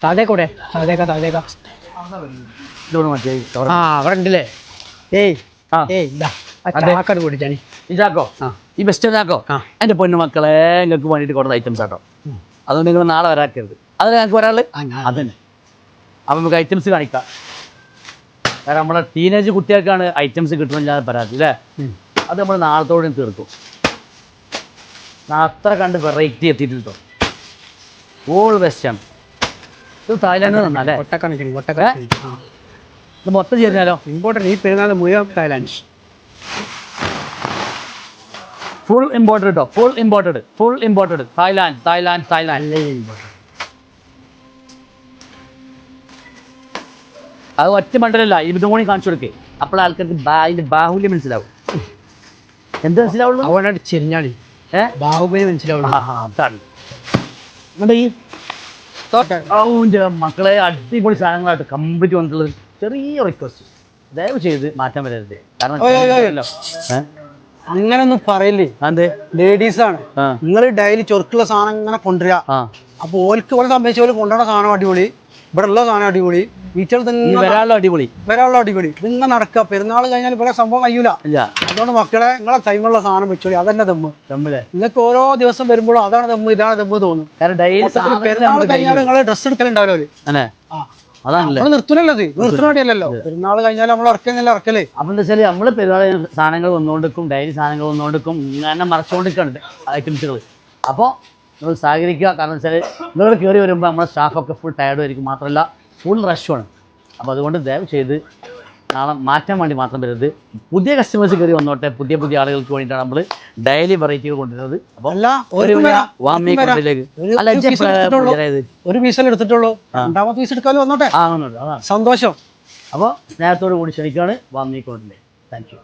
താഴേക്കൂടെ താഴേക്ക അവിടെ ഉണ്ടല്ലേ ചാക്കാട് കുടിച്ചാണി ഇതാക്കോ ഈ ബെസ്റ്റ് ഇതാക്കോ എൻ്റെ പൊന്നു മക്കളെ നിങ്ങൾക്ക് വേണ്ടിയിട്ട് കൊടുത്ത ഐറ്റംസ് ആട്ടോ അതുകൊണ്ട് നിങ്ങൾ നാളെ വരാക്കരുത് അത് ഞങ്ങൾക്ക് ഒരാൾ അതന്നെ അപ്പം നമുക്ക് ഐറ്റംസ് കാണിക്കാം കാരണം നമ്മുടെ ടീനേജ് കുട്ടികൾക്കാണ് ഐറ്റംസ് കിട്ടുന്നില്ലാതെ പരാതി അല്ലേ അത് നമ്മൾ നാളത്തോടെ തീർക്കും അത്ര കണ്ട് വെറൈറ്റി എത്തിയിട്ടോ ഓൾ ബെസ്റ്റാണ് ഇത് തായ്ലാൻഡ് നന്നല്ലേ ഇത് മൊത്തം ചേർന്നാലോ ഇമ്പോർട്ടൻ്റ് ഈ പെരുന്നാൾ മുഴുവൻ തായ്ലാൻഡ് ഫുൾ ഇമ്പോർട്ടഡ് കേട്ടോ ഫുൾ ഇമ്പോർട്ടഡ് തായ്ലാൻഡ് അത് ഒറ്റ മണ്ടലല്ല ഇതും കൂടി കാണിച്ചു കൊടുക്കേ അപ്പോൾ ആൾക്കാർക്ക് അതിൻ്റെ ബാഹുല്യം മനസ്സിലാവും എന്ത് മനസ്സിലാവുള്ളൂ അവനായിട്ട് ചെരിഞ്ഞാളി ബാഹുബലി മനസ്സിലാവുള്ളൂ അതാണ് ഈ മക്കളെ അടിപൊളി സാധനങ്ങളായിട്ട് കംപ്ലീറ്റ് വന്നിട്ടുള്ളത് ചെറിയ റിക്വസ്റ്റ് ദയവ് ചെയ്ത് മാറ്റം വരരുത് കാരണം അങ്ങനൊന്നും പറയില്ലേ അതെ ലേഡീസ് ആണ് നിങ്ങൾ ഡെയിലി ചൊറുക്കുള്ള സാധനം ഇങ്ങനെ കൊണ്ടുവരിക അപ്പൊ ഓൽക്ക് പോലെ സംബന്ധിച്ച് പോലെ കൊണ്ടുവരുന്ന സാധനം അടിപൊളി ഇവിടെ ഉള്ള സാധനം അടിപൊളി വീട്ടിൽ വരാനുള്ള അടിപൊളി ഇതിങ്ങനെ നടക്കുക പെരുന്നാൾ കഴിഞ്ഞാൽ ഇവിടെ സംഭവം കഴിയൂല അതുകൊണ്ട് മക്കളെ നിങ്ങളെ ടൈമുള്ള സാധനം വെച്ചോളി അതന്നെ ദമ്മ് നിങ്ങൾക്ക് ഓരോ ദിവസം വരുമ്പോഴും അതാണ് ദമ്മ് ഇതാണ് ദമ്മ് തോന്നുന്നു പെരുന്നാൾ കഴിഞ്ഞാൽ നിങ്ങൾ ഡ്രസ്സ് എടുക്കലുണ്ടാവില്ലേ അതാണല്ലേ നിർത്തുന്നല്ലോ പെരുന്നാൾ കഴിഞ്ഞാൽ നമ്മൾ ഇറക്കല്ലേ അപ്പം എന്താ വെച്ചാൽ നമ്മൾ പെരുന്നാൾ സാധനങ്ങൾ വന്നുകൊണ്ടിരിക്കും ഡെയിലി സാധനങ്ങൾ വന്നുകൊണ്ടിരിക്കും ഇങ്ങനെ മറച്ചുകൊണ്ടിരിക്കുന്നുണ്ട് ഐറ്റംസുകൾ അപ്പോൾ നിങ്ങൾ സഹകരിക്കുക കാരണം വെച്ചാൽ നിങ്ങൾ കയറി വരുമ്പോൾ നമ്മുടെ സ്റ്റാഫൊക്കെ ഫുൾ ടയർഡ് ആയിരിക്കും മാത്രമല്ല ഫുൾ റഷുമാണ് അപ്പോൾ അതുകൊണ്ട് ദയവ് ചെയ്ത് നാളെ മാറ്റാൻ വേണ്ടി മാത്രം വരരുത് പുതിയ കസ്റ്റമേഴ്സ് കയറി വന്നോട്ടെ പുതിയ ആളുകൾക്ക് വേണ്ടിയിട്ടാണ് നമ്മൾ ഡെയിലി വെറൈറ്റികൾ കൊണ്ടുവരുന്നത് അപ്പോൾ ഒരു പീസല്ലേ എടുത്തിട്ടുള്ളൂ രണ്ടാമത്തെ പീസ് എടുക്കാനും വന്നോട്ടെ അതാണ് സന്തോഷം അപ്പോൾ സ്നേഹത്തോടു കൂടി ക്ഷണിക്കുകയാണ് വാമി കോട്ടിലെ താങ്ക് യു